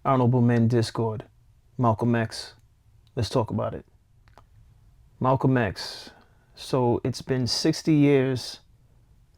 Honorable Men Discord. Malcolm X. Let's talk about it. Malcolm X. So it's been 60 years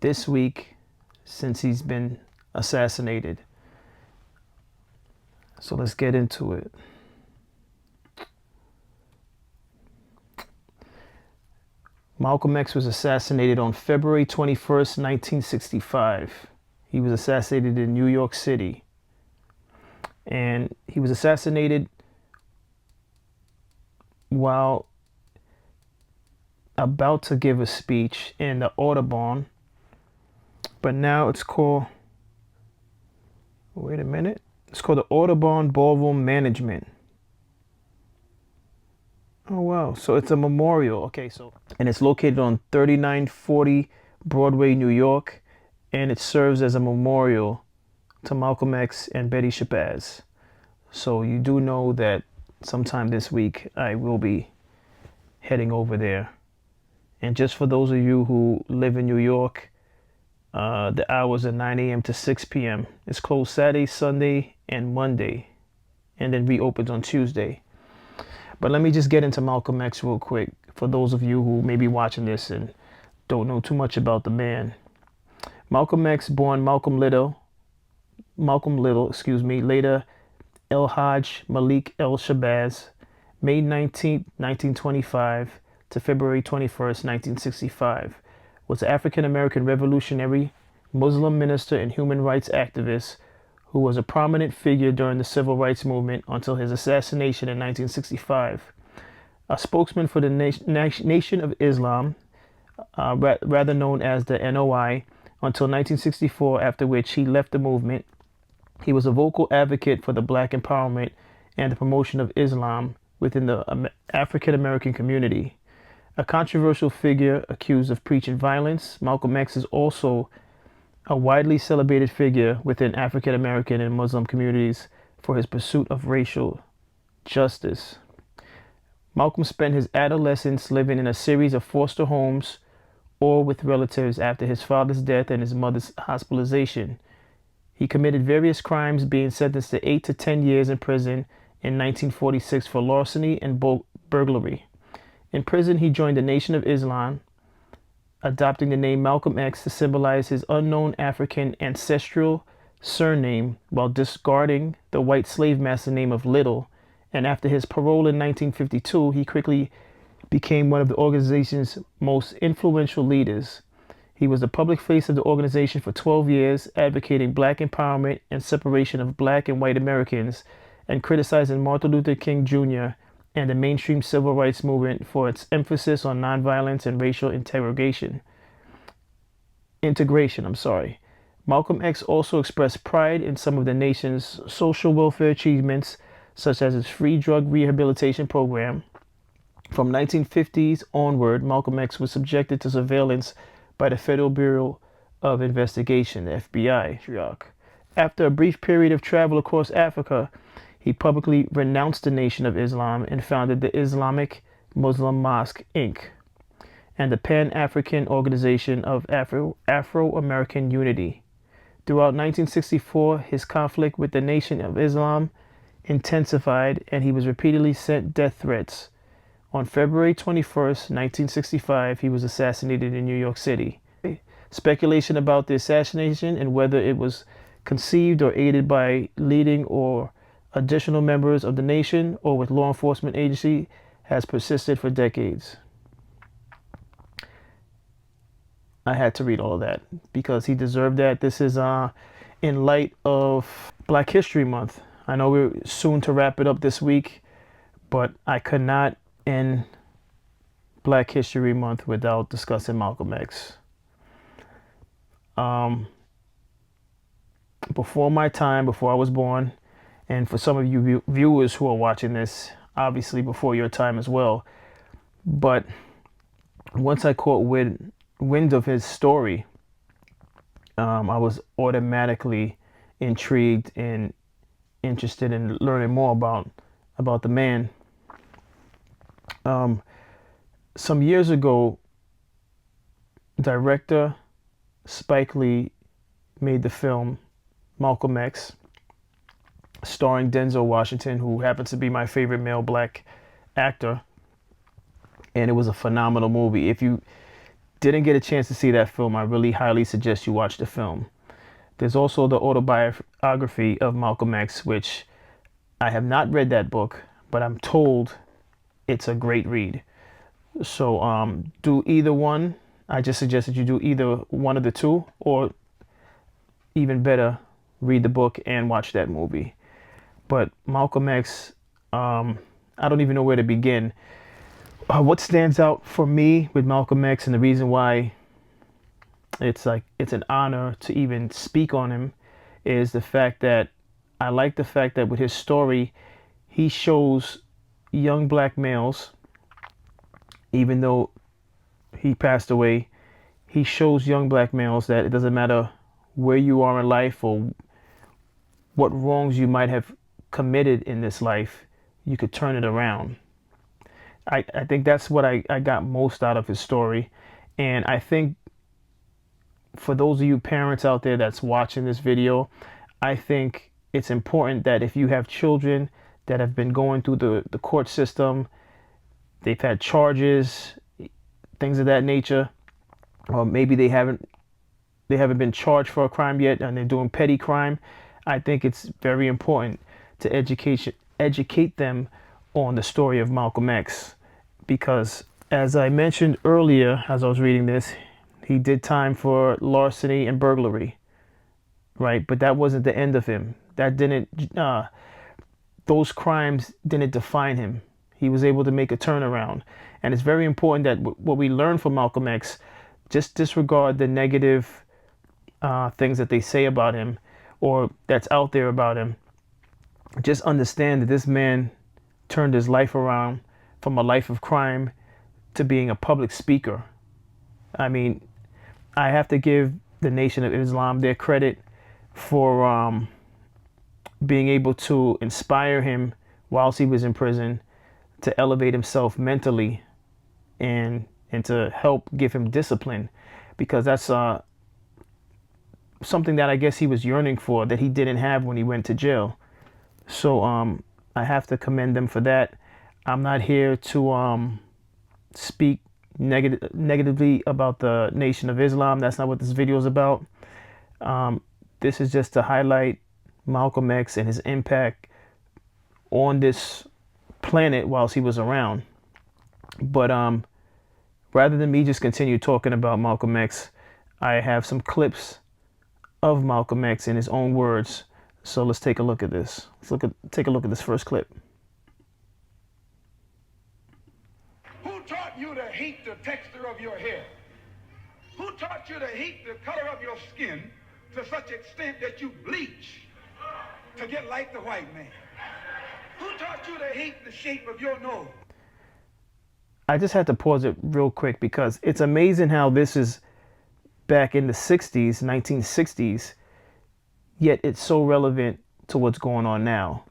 this week since he's been assassinated. So let's get into it. Malcolm X was assassinated on February 21st, 1965. He was assassinated in New York City. And he was assassinated while about to give a speech in the Audubon. But now it's called, wait a minute, it's called the Audubon Ballroom Management. Oh wow, so it's a memorial. Okay, and it's located on 3940 Broadway, New York, and it serves as a memorial to Malcolm X and Betty Shabazz. So you do know that sometime this week I will be heading over there. And just for those of you who live in New York, the hours are 9 a.m. to 6 p.m. It's closed Saturday, Sunday, and Monday, and then reopens on Tuesday. But let me just get into Malcolm X real quick for those of you who may be watching this and don't know too much about the man. Malcolm X, born Malcolm Little, later El Hajj Malik El Shabazz, May 19, 1925 to February 21st, 1965, was an African-American revolutionary, Muslim minister and human rights activist who was a prominent figure during the civil rights movement until his assassination in 1965. A spokesman for the Nation of Islam, rather known as the NOI, until 1964, after which he left the movement. He was a vocal advocate for the black empowerment and the promotion of Islam within the African American community. A controversial figure accused of preaching violence, Malcolm X is also a widely celebrated figure within African American and Muslim communities for his pursuit of racial justice. Malcolm spent his adolescence living in a series of foster homes or with relatives after his father's death and his mother's hospitalization. He committed various crimes, being sentenced to 8 to 10 years in prison in 1946 for larceny and burglary. In prison, he joined the Nation of Islam, adopting the name Malcolm X to symbolize his unknown African ancestral surname while discarding the white slave master name of Little. And after his parole in 1952, he quickly became one of the organization's most influential leaders. He was the public face of the organization for 12 years, advocating black empowerment and separation of black and white Americans, and criticizing Martin Luther King Jr. and the mainstream civil rights movement for its emphasis on nonviolence and racial integration. Malcolm X also expressed pride in some of the nation's social welfare achievements, such as its free drug rehabilitation program. From 1950s onward, Malcolm X was subjected to surveillance by the Federal Bureau of Investigation, the FBI. After a brief period of travel across Africa, he publicly renounced the Nation of Islam and founded the Islamic Muslim Mosque, Inc., and the Pan-African Organization of Afro-American Unity. Throughout 1964, his conflict with the Nation of Islam intensified, and he was repeatedly sent death threats. On February 21st, 1965, he was assassinated in New York City. Speculation about the assassination and whether it was conceived or aided by leading or additional members of the nation or with law enforcement agency has persisted for decades. I had to read all of that because he deserved that. This is in light of Black History Month. I know we're soon to wrap it up this week, but I could not end Black History Month without discussing Malcolm X. Before my time, before I was born, and for some of you viewers who are watching this, obviously before your time as well. But once I caught wind of his story, I was automatically intrigued and interested in learning more about the man. Some years ago, director Spike Lee made the film Malcolm X, starring Denzel Washington, who happens to be my favorite male black actor. And it was a phenomenal movie. If you didn't get a chance to see that film, I really highly suggest you watch the film. There's also the autobiography of Malcolm X, which I have not read that book, but I'm told it's a great read. So do either one. I just suggest that you do either one of the two, or even better, read the book and watch that movie. But Malcolm X, I don't even know where to begin. What stands out for me with Malcolm X, and the reason why it's an honor to even speak on him, is the fact that I like the fact that with his story, he shows young black males, even though he passed away, he shows young black males that it doesn't matter where you are in life or what wrongs you might have committed in this life, you could turn it around. I think that's what I got most out of his story. And I think for those of you parents out there that's watching this video, I think it's important that if you have children that have been going through the court system, they've had charges, things of that nature, or maybe they haven't been charged for a crime yet and they're doing petty crime. I think it's very important to educate them on the story of Malcolm X, because as I mentioned earlier, as I was reading this, he did time for larceny and burglary, right? But that wasn't the end of him. That didn't those crimes didn't define him. He was able to make a turnaround. And it's very important that what we learn from Malcolm X, just disregard the negative things that they say about him or that's out there about him. Just understand that this man turned his life around from a life of crime to being a public speaker. I mean, I have to give the Nation of Islam their credit for being able to inspire him whilst he was in prison to elevate himself mentally and to help give him discipline, because that's something that I guess he was yearning for that he didn't have when he went to jail. So I have to commend them for that. I'm not here to speak negatively about the Nation of Islam. That's not what this video is about. This is just to highlight Malcolm X and his impact on this planet whilst he was around. But rather than me just continue talking about Malcolm X, I have some clips of Malcolm X in his own words. So let's take a look at this. Take a look at this first clip. Who taught you to hate the texture of your hair? Who taught you to hate the color of your skin to such extent that you bleach to get like the white man? Who taught you to hate the shape of your nose? I just had to pause it real quick because it's amazing how this is back in the 60s, 1960s, yet it's so relevant to what's going on now.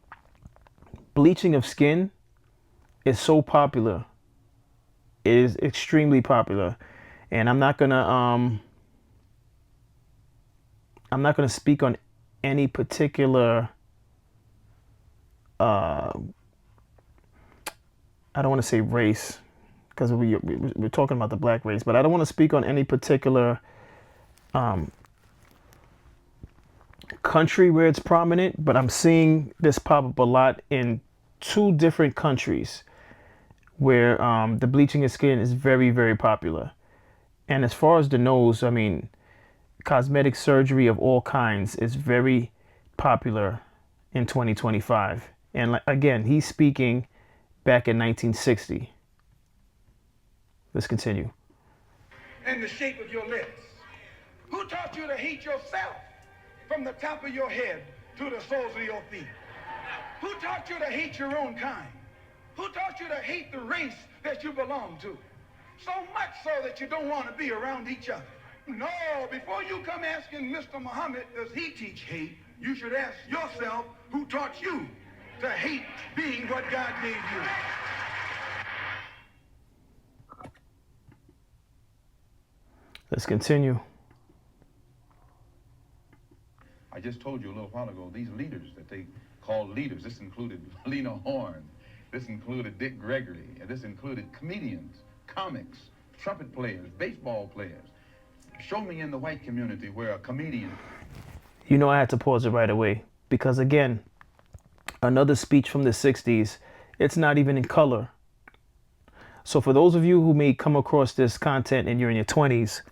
Bleaching of skin is so popular. It is extremely popular. And I'm not gonna speak on any particular I don't want to say race, because we're talking about the black race, but I don't want to speak on any particular country where it's prominent, but I'm seeing this pop up a lot in two different countries where the bleaching of skin is very, very popular. And as far as the nose, I mean, cosmetic surgery of all kinds is very popular in 2025. And again, he's speaking back in 1960. Let's continue. And the shape of your lips. Who taught you to hate yourself from the top of your head to the soles of your feet? Who taught you to hate your own kind? Who taught you to hate the race that you belong to? So much so that you don't want to be around each other. No, before you come asking Mr. Muhammad, does he teach hate, you should ask yourself, who taught you to hate being what God gave you? Let's continue. I just told you a little while ago, these leaders that they called leaders. This included Lena Horne. This included Dick Gregory. And this included comedians, comics, trumpet players, baseball players. Show me in the white community where a comedian... You know, I had to pause it right away because, again, another speech from the 60s, it's not even in color. So for those of you who may come across this content and you're in your 20s,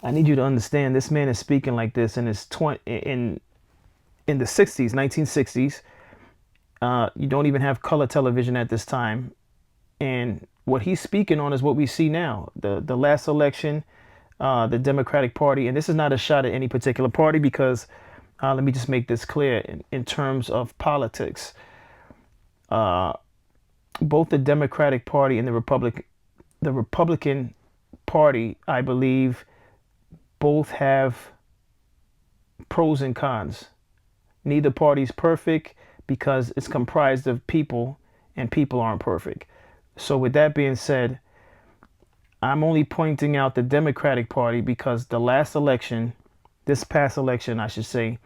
I need you to understand this man is speaking like this in his in the 60s, 1960s. You don't even have color television at this time. And what he's speaking on is what we see now. The last election, the Democratic Party, and this is not a shot at any particular party because let me just make this clear in terms of politics. Both the Democratic Party and the Republican Party, I believe, both have pros and cons. Neither party's perfect because it's comprised of people and people aren't perfect. So with that being said, I'm only pointing out the Democratic Party because the last election, this past election, I should say,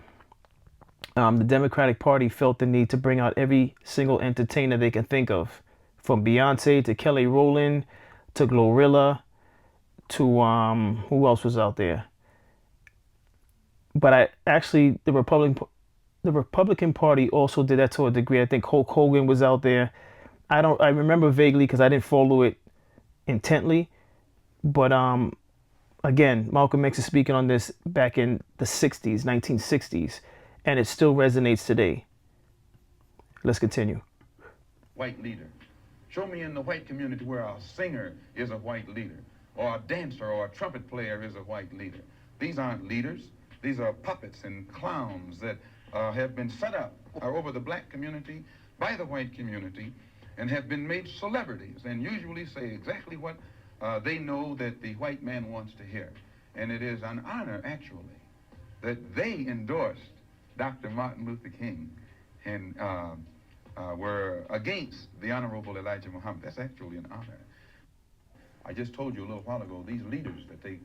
the Democratic Party felt the need to bring out every single entertainer they can think of, from Beyonce to Kelly Rowland to Glorilla to who else was out there. But the Republican Party also did that to a degree. I think Hulk Hogan was out there. I remember vaguely because I didn't follow it intently. But again, Malcolm X is speaking on this back in the 60s, 1960s, and it still resonates today. Let's continue. White leader. Show me in the white community where a singer is a white leader, or a dancer or a trumpet player is a white leader. These aren't leaders. These are puppets and clowns that have been set up over the black community by the white community and have been made celebrities and usually say exactly what they know that the white man wants to hear. And it is an honor, actually, that they endorsed Dr. Martin Luther King and were against the Honorable Elijah Muhammad. That's actually an honor. I just told you a little while ago, these leaders that they...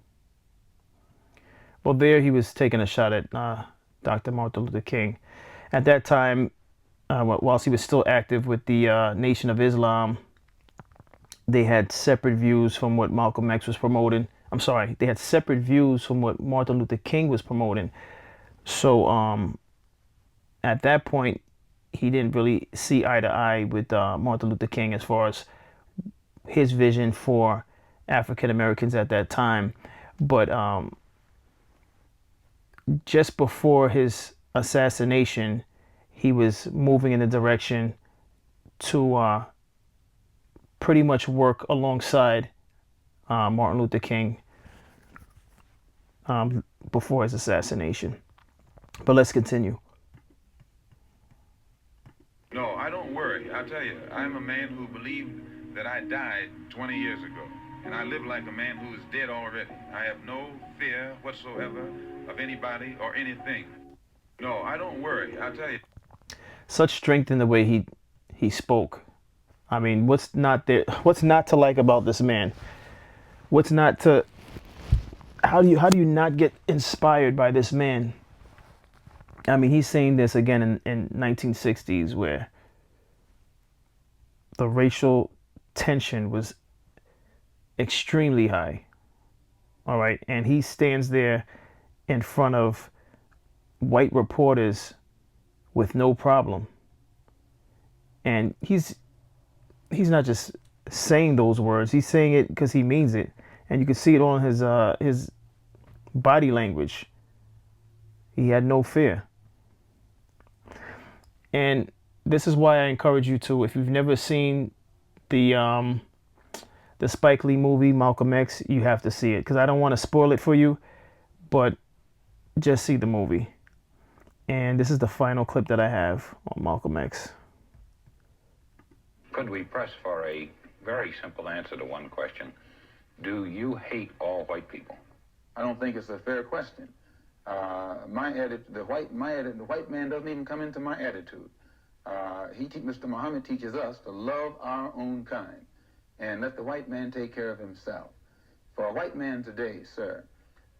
Well, there he was taking a shot at Dr. Martin Luther King. At that time, whilst he was still active with the Nation of Islam, they had separate views from what Malcolm X was promoting. I'm sorry, they had separate views from what Martin Luther King was promoting. So at that point, he didn't really see eye to eye with Martin Luther King as far as his vision for African Americans at that time. But just before his assassination, he was moving in the direction to pretty much work alongside Martin Luther King before his assassination. But let's continue. No, I don't worry. I'll tell you, I'm a man who believed that I died 20 years ago. And I live like a man who is dead already. I have no fear whatsoever of anybody or anything. No, I don't worry. I'll tell you. Such strength in the way he spoke. I mean, what's not to like about this man? What's not to... How do you not get inspired by this man? I mean, he's saying this again in 1960s where the racial tension was extremely high. All right. And he stands there in front of white reporters with no problem. And he's not just saying those words. He's saying it because he means it. And you can see it on his body language. He had no fear. And this is why I encourage you to, if you've never seen the Spike Lee movie, Malcolm X, you have to see it. Because I don't want to spoil it for you, but just see the movie. And this is the final clip that I have on Malcolm X. Could we press for a very simple answer to one question? Do you hate all white people? I don't think it's a fair question. The white man doesn't even come into my attitude. Mr. Muhammad teaches us to love our own kind and let the white man take care of himself. For a white man today, sir,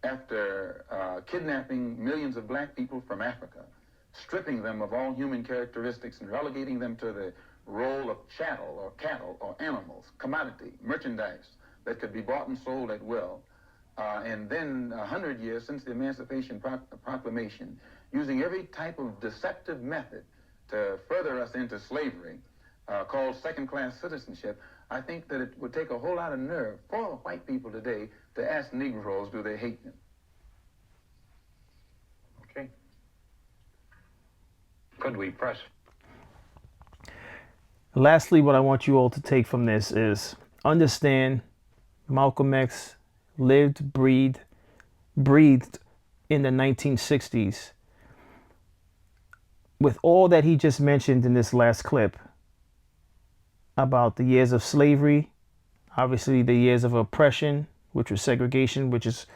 after kidnapping millions of black people from Africa, stripping them of all human characteristics and relegating them to the role of chattel or cattle or animals, commodity, merchandise that could be bought and sold at will. And then 100 years since the Emancipation Proclamation, using every type of deceptive method to further us into slavery, called second-class citizenship, I think that it would take a whole lot of nerve for white people today to ask Negroes, do they hate them? Okay. Could we press? Lastly, what I want you all to take from this is understand Malcolm X lived, breathed in the 1960s. With all that he just mentioned in this last clip about the years of slavery, obviously the years of oppression, which was segregation, which is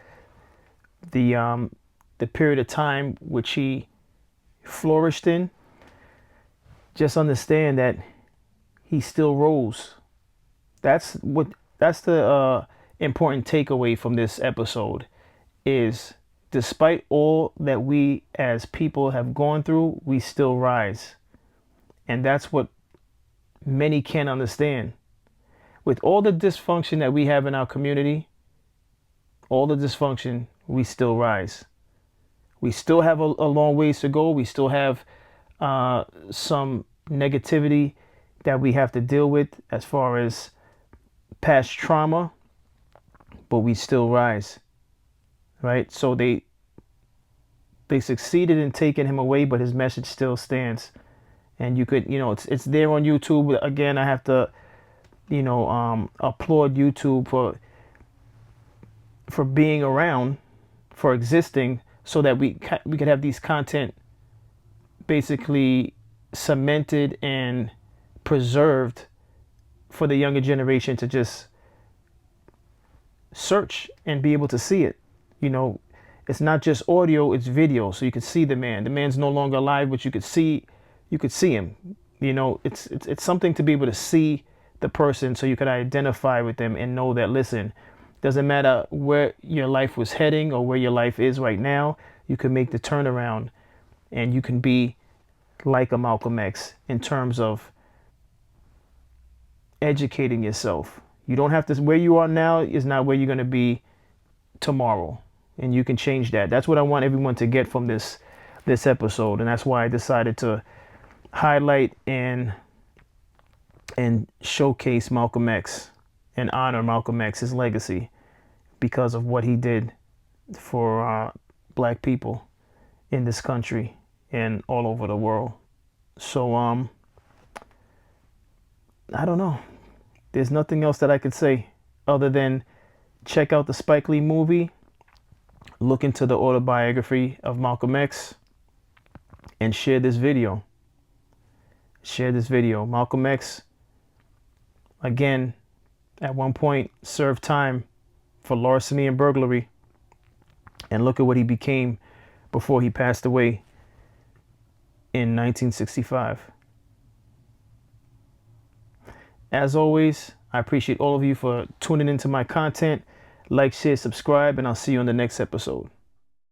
the period of time which he flourished in, just understand that he still rose. That's the important takeaway from this episode is, despite all that we as people have gone through, we still rise. And that's what many can't understand. With all the dysfunction that we have in our community, all the dysfunction, we still rise. We still have a long ways to go. We still have some negativity that we have to deal with as far as past trauma, but we still rise, right? So they succeeded in taking him away, but his message still stands. And you could, it's there on YouTube. Again, I have to, applaud YouTube for being around, for existing, so that we could have these content basically cemented and preserved for the younger generation to just search and be able to see it. It's not just audio, it's video, so you could see the man. The man's no longer alive, but you could see him. It's something to be able to see the person so you could identify with them and know that, listen, doesn't matter where your life was heading or where your life is right now, you can make the turnaround and you can be like a Malcolm X in terms of educating yourself. You don't have to, where you are now is not where you're going to be tomorrow. And you can change that. That's what I want everyone to get from this episode. And that's why I decided to highlight and showcase Malcolm X and honor Malcolm X, his legacy, because of what he did for black people in this country and all over the world. So I don't know. There's nothing else that I could say other than check out the Spike Lee movie, look into the autobiography of Malcolm X, and share this video. Share this video. Malcolm X, again, at one point served time for larceny and burglary. And look at what he became before he passed away in 1965. As always, I appreciate all of you for tuning into my content. Like, share, subscribe, and I'll see you on the next episode.